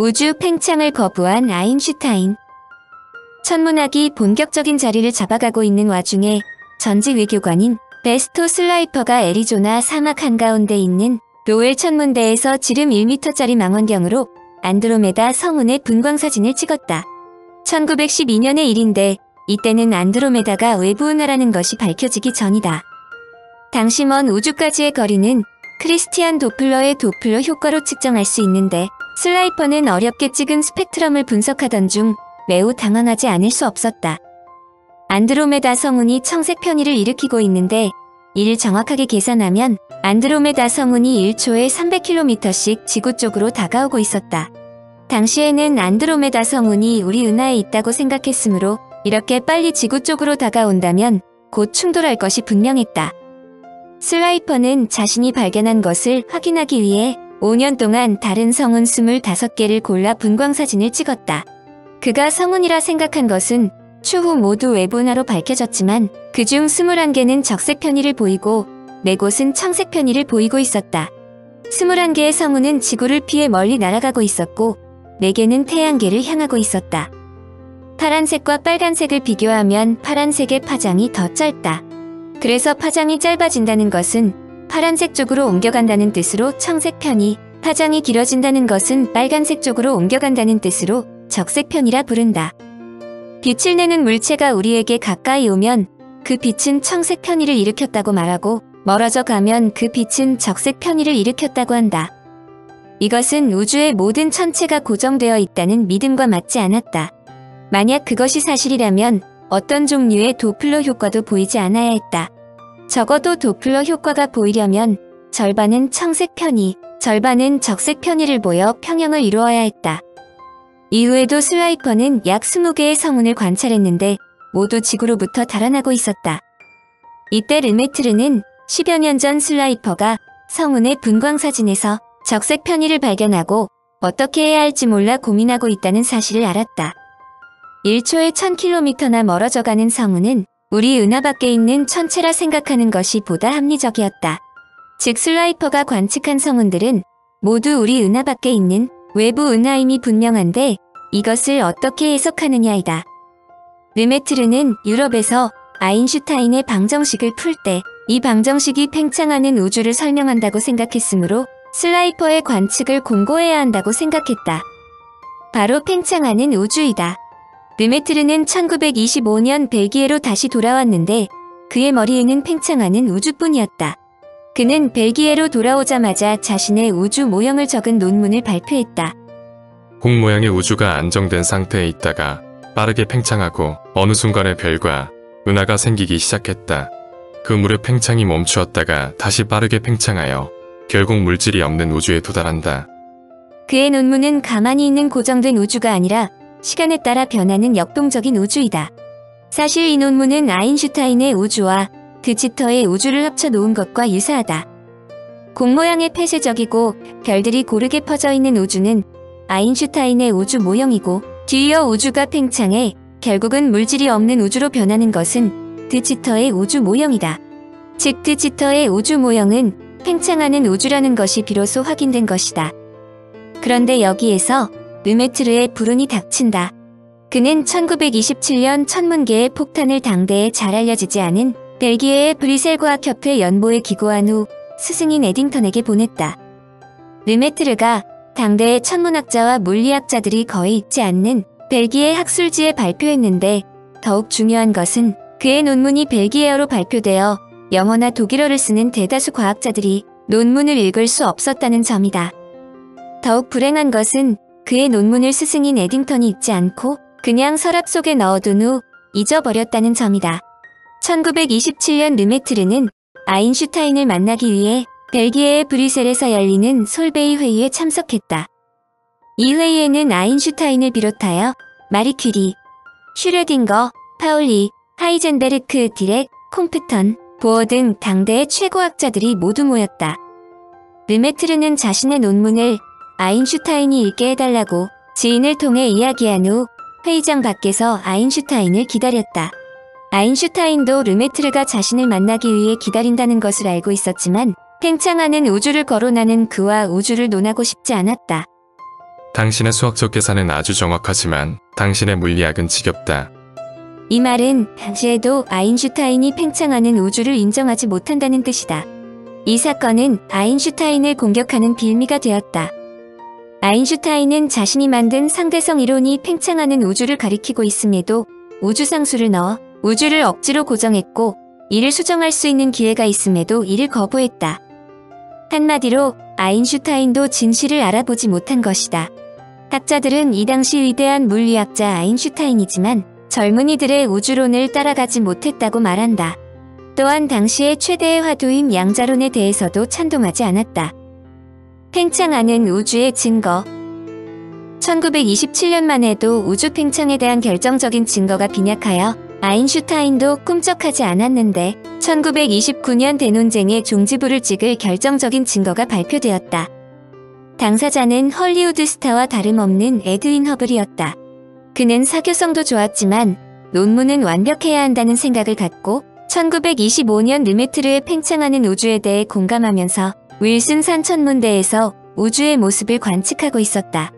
우주 팽창을 거부한 아인슈타인. 천문학이 본격적인 자리를 잡아가고 있는 와중에 전직 외교관인 베스토 슬라이퍼가 애리조나 사막 한가운데 있는 로웰 천문대에서 지름 1m짜리 망원경으로 안드로메다 성운의 분광사진을 찍었다. 1912년의 일인데 이때는 안드로메다가 외부 은하라는 것이 밝혀지기 전이다. 당시 먼 우주까지의 거리는 크리스티안 도플러의 도플러 효과로 측정할 수 있는데 슬라이퍼는 어렵게 찍은 스펙트럼을 분석하던 중 매우 당황하지 않을 수 없었다. 안드로메다 성운이 청색 편의를 일으키고 있는데 이를 정확하게 계산하면 안드로메다 성운이 1초에 300km씩 지구 쪽으로 다가오고 있었다. 당시에는 안드로메다 성운이 우리 은하에 있다고 생각했으므로 이렇게 빨리 지구 쪽으로 다가온다면 곧 충돌할 것이 분명했다. 슬라이퍼는 자신이 발견한 것을 확인하기 위해 5년 동안 다른 성운 25개를 골라 분광사진을 찍었다. 그가 성운이라 생각한 것은 추후 모두 외부은하로 밝혀졌지만 그중 21개는 적색 편의를 보이고 4곳은 청색 편의를 보이고 있었다. 21개의 성운은 지구를 피해 멀리 날아가고 있었고 4개는 태양계를 향하고 있었다. 파란색과 빨간색을 비교하면 파란색의 파장이 더 짧다. 그래서 파장이 짧아진다는 것은 파란색 쪽으로 옮겨간다는 뜻으로 청색 편의, 파장이 길어진다는 것은 빨간색 쪽으로 옮겨간다는 뜻으로 적색 편의라 부른다. 빛을 내는 물체가 우리에게 가까이 오면 그 빛은 청색 편의를 일으켰다고 말하고 멀어져 가면 그 빛은 적색 편의를 일으켰다고 한다. 이것은 우주의 모든 천체가 고정되어 있다는 믿음과 맞지 않았다. 만약 그것이 사실이라면 어떤 종류의 도플러 효과도 보이지 않아야 했다. 적어도 도플러 효과가 보이려면 절반은 청색 편의, 절반은 적색 편의를 보여 평형을 이루어야 했다. 이후에도 슬라이퍼는 약 20개의 성운을 관찰했는데 모두 지구로부터 달아나고 있었다. 이때 르메트르는 10여 년 전 슬라이퍼가 성운의 분광사진에서 적색 편의를 발견하고 어떻게 해야 할지 몰라 고민하고 있다는 사실을 알았다. 1초에 1000km나 멀어져가는 성운은 우리 은하 밖에 있는 천체라 생각하는 것이 보다 합리적이었다. 즉 슬라이퍼가 관측한 성운들은 모두 우리 은하 밖에 있는 외부 은하임이 분명한데 이것을 어떻게 해석하느냐이다. 르메트르는 유럽에서 아인슈타인의 방정식을 풀 때 이 방정식이 팽창하는 우주를 설명한다고 생각했으므로 슬라이퍼의 관측을 공고해야 한다고 생각했다. 바로 팽창하는 우주이다. 르메트르는 1925년 벨기에로 다시 돌아왔는데 그의 머리에는 팽창하는 우주뿐이었다. 그는 벨기에로 돌아오자마자 자신의 우주 모형을 적은 논문을 발표했다. 공 모양의 우주가 안정된 상태에 있다가 빠르게 팽창하고 어느 순간에 별과 은하가 생기기 시작했다. 그 무렵 팽창이 멈추었다가 다시 빠르게 팽창하여 결국 물질이 없는 우주에 도달한다. 그의 논문은 가만히 있는 고정된 우주가 아니라 시간에 따라 변하는 역동적인 우주이다. 사실 이 논문은 아인슈타인의 우주와 드지터의 우주를 합쳐 놓은 것과 유사하다. 공 모양의 폐쇄적이고 별들이 고르게 퍼져 있는 우주는 아인슈타인의 우주 모형이고 뒤이어 우주가 팽창해 결국은 물질이 없는 우주로 변하는 것은 드지터의 우주 모형이다. 즉 드지터의 우주 모형은 팽창하는 우주라는 것이 비로소 확인된 것이다. 그런데 여기에서 르메트르의 불운이 닥친다. 그는 1927년 천문계의 폭탄을 당대에 잘 알려지지 않은 벨기에의 브리셀 과학협회 연보에 기고한 후 스승인 에딩턴에게 보냈다. 르메트르가 당대의 천문학자와 물리학자들이 거의 있지 않는 벨기에 학술지에 발표했는데 더욱 중요한 것은 그의 논문이 벨기에어로 발표되어 영어나 독일어를 쓰는 대다수 과학자들이 논문을 읽을 수 없었다는 점이다. 더욱 불행한 것은 그의 논문을 스승인 에딩턴이 읽지 않고 그냥 서랍 속에 넣어둔 후 잊어버렸다는 점이다. 1927년 르메트르는 아인슈타인을 만나기 위해 벨기에의 브뤼셀에서 열리는 솔베이 회의에 참석했다. 이 회의에는 아인슈타인을 비롯하여 마리 큐리, 슈레딩거, 파울리, 하이젠베르크, 디렉, 콤프턴, 보어 등 당대의 최고학자들이 모두 모였다. 르메트르는 자신의 논문을 아인슈타인이 읽게 해달라고 지인을 통해 이야기한 후 회의장 밖에서 아인슈타인을 기다렸다. 아인슈타인도 르메트르가 자신을 만나기 위해 기다린다는 것을 알고 있었지만 팽창하는 우주를 거론하는 그와 우주를 논하고 싶지 않았다. 당신의 수학적 계산은 아주 정확하지만 당신의 물리학은 지겹다. 이 말은 당시에도 아인슈타인이 팽창하는 우주를 인정하지 못한다는 뜻이다. 이 사건은 아인슈타인을 공격하는 빌미가 되었다. 아인슈타인은 자신이 만든 상대성 이론이 팽창하는 우주를 가리키고 있음에도 우주상수를 넣어 우주를 억지로 고정했고 이를 수정할 수 있는 기회가 있음에도 이를 거부했다. 한마디로 아인슈타인도 진실을 알아보지 못한 것이다. 학자들은 이 당시 위대한 물리학자 아인슈타인이지만 젊은이들의 우주론을 따라가지 못했다고 말한다. 또한 당시의 최대의 화두인 양자론에 대해서도 찬동하지 않았다. 팽창하는 우주의 증거. 1927년만 해도 우주 팽창에 대한 결정적인 증거가 빈약하여 아인슈타인도 꿈쩍하지 않았는데 1929년 대논쟁의 종지부를 찍을 결정적인 증거가 발표되었다. 당사자는 헐리우드 스타와 다름없는 에드윈 허블이었다. 그는 사교성도 좋았지만 논문은 완벽해야 한다는 생각을 갖고 1925년 르메트르의 팽창하는 우주에 대해 공감하면서 윌슨 산천문대에서 우주의 모습을 관측하고 있었다.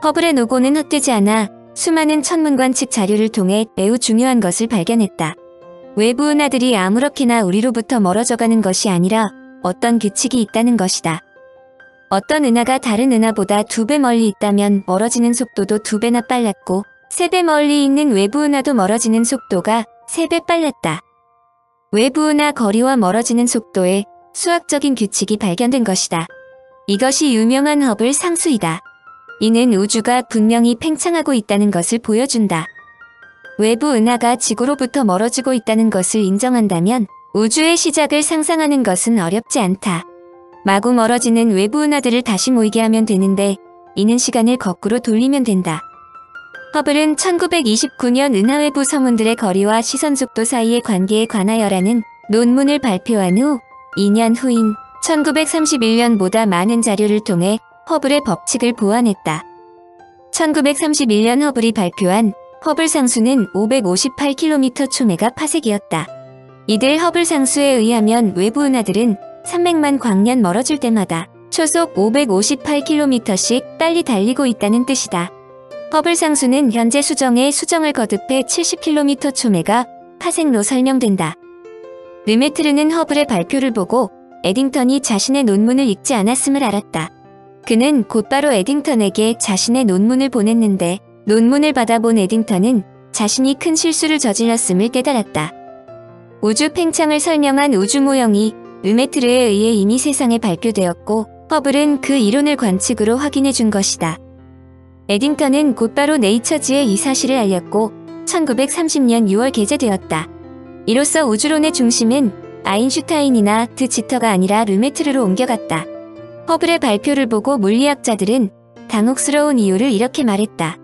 허블의 노고는 헛되지 않아 수많은 천문 관측 자료를 통해 매우 중요한 것을 발견했다. 외부 은하들이 아무렇게나 우리로부터 멀어져가는 것이 아니라 어떤 규칙이 있다는 것이다. 어떤 은하가 다른 은하보다 2배 멀리 있다면 멀어지는 속도도 2배나 빨랐고 3배 멀리 있는 외부 은하도 멀어지는 속도가 3배 빨랐다. 외부 은하 거리와 멀어지는 속도에 수학적인 규칙이 발견된 것이다. 이것이 유명한 허블 상수이다. 이는 우주가 분명히 팽창하고 있다는 것을 보여준다. 외부 은하가 지구로부터 멀어지고 있다는 것을 인정한다면 우주의 시작을 상상하는 것은 어렵지 않다. 마구 멀어지는 외부 은하들을 다시 모이게 하면 되는데 이는 시간을 거꾸로 돌리면 된다. 허블은 1929년 은하 외부 성운들의 거리와 시선 속도 사이의 관계에 관하여라는 논문을 발표한 후 2년 후인 1931년보다 많은 자료를 통해 허블의 법칙을 보완했다. 1931년 허블이 발표한 허블 상수는 558km/초메가 파섹이었다. 이들 허블 상수에 의하면 외부 은하들은 300만 광년 멀어질 때마다 초속 558km씩 빨리 달리고 있다는 뜻이다. 허블 상수는 현재 수정에 수정을 거듭해 70km/초메가 파섹로 설명된다. 르메트르는 허블의 발표를 보고 에딩턴이 자신의 논문을 읽지 않았음을 알았다. 그는 곧바로 에딩턴에게 자신의 논문을 보냈는데 논문을 받아본 에딩턴은 자신이 큰 실수를 저질렀음을 깨달았다. 우주 팽창을 설명한 우주 모형이 르메트르에 의해 이미 세상에 발표되었고 허블은 그 이론을 관측으로 확인해 준 것이다. 에딩턴은 곧바로 네이처지에 이 사실을 알렸고 1930년 6월 게재되었다. 이로써 우주론의 중심은 아인슈타인이나 드 지터가 아니라 르메트르로 옮겨갔다. 허블의 발표를 보고 물리학자들은 당혹스러운 이유를 이렇게 말했다.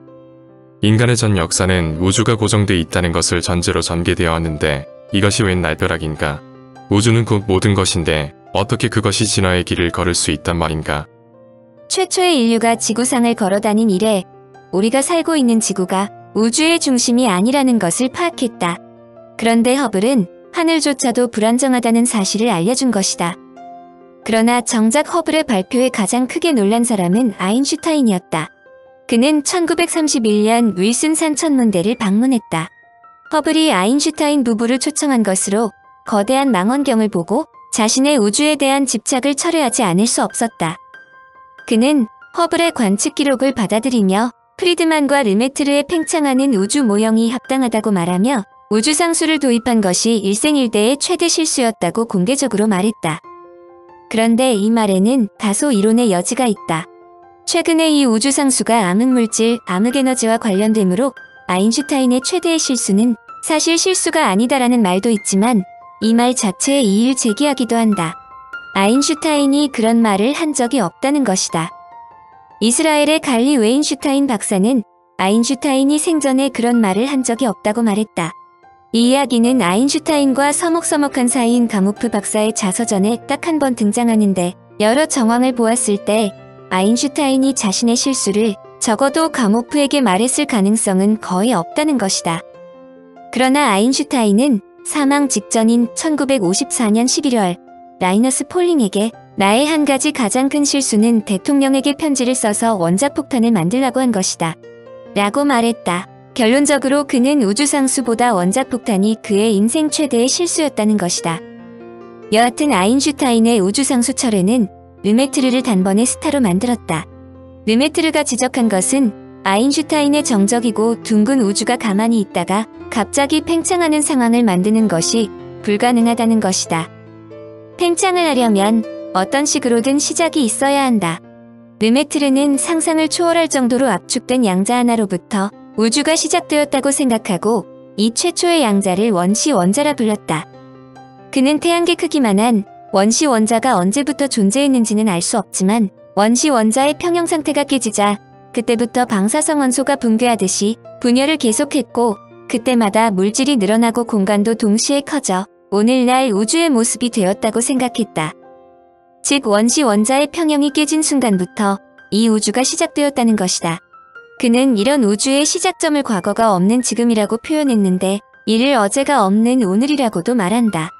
인간의 전 역사는 우주가 고정돼 있다는 것을 전제로 전개되어 왔는데 이것이 웬 날벼락인가? 우주는 곧 모든 것인데 어떻게 그것이 진화의 길을 걸을 수 있단 말인가? 최초의 인류가 지구상을 걸어다닌 이래 우리가 살고 있는 지구가 우주의 중심이 아니라는 것을 파악했다. 그런데 허블은 하늘조차도 불안정하다는 사실을 알려준 것이다. 그러나 정작 허블의 발표에 가장 크게 놀란 사람은 아인슈타인이었다. 그는 1931년 윌슨 산천문대를 방문했다. 허블이 아인슈타인 부부를 초청한 것으로 거대한 망원경을 보고 자신의 우주에 대한 집착을 철회하지 않을 수 없었다. 그는 허블의 관측 기록을 받아들이며 프리드만과 르메트르의 팽창하는 우주 모형이 합당하다고 말하며 우주상수를 도입한 것이 일생일대의 최대 실수였다고 공개적으로 말했다. 그런데 이 말에는 다소 이론의 여지가 있다. 최근에 이 우주상수가 암흑물질, 암흑에너지와 관련되므로 아인슈타인의 최대의 실수는 사실 실수가 아니다라는 말도 있지만 이 말 자체에 이의를 제기하기도 한다. 아인슈타인이 그런 말을 한 적이 없다는 것이다. 이스라엘의 갈리 웨인슈타인 박사는 아인슈타인이 생전에 그런 말을 한 적이 없다고 말했다. 이 이야기는 아인슈타인과 서먹서먹한 사이인 가모프 박사의 자서전에 딱 한 번 등장하는데 여러 정황을 보았을 때 아인슈타인이 자신의 실수를 적어도 가모프에게 말했을 가능성은 거의 없다는 것이다. 그러나 아인슈타인은 사망 직전인 1954년 11월 라이너스 폴링에게 나의 한 가지 가장 큰 실수는 대통령에게 편지를 써서 원자폭탄을 만들라고 한 것이다. 라고 말했다. 결론적으로 그는 우주상수보다 원자폭탄이 그의 인생 최대의 실수였다는 것이다. 여하튼 아인슈타인의 우주상수 철회는 르메트르를 단번에 스타로 만들었다. 르메트르가 지적한 것은 아인슈타인의 정적이고 둥근 우주가 가만히 있다가 갑자기 팽창하는 상황을 만드는 것이 불가능하다는 것이다. 팽창을 하려면 어떤 식으로든 시작이 있어야 한다. 르메트르는 상상을 초월할 정도로 압축된 양자 하나로부터 우주가 시작되었다고 생각하고 이 최초의 양자를 원시 원자라 불렀다. 그는 태양계 크기만한 원시 원자가 언제부터 존재했는지는 알 수 없지만 원시 원자의 평형 상태가 깨지자 그때부터 방사성 원소가 붕괴하듯이 분열을 계속했고 그때마다 물질이 늘어나고 공간도 동시에 커져 오늘날 우주의 모습이 되었다고 생각했다. 즉 원시 원자의 평형이 깨진 순간부터 이 우주가 시작되었다는 것이다. 그는 이런 우주의 시작점을 과거가 없는 지금이라고 표현했는데 이를 어제가 없는 오늘이라고도 말한다.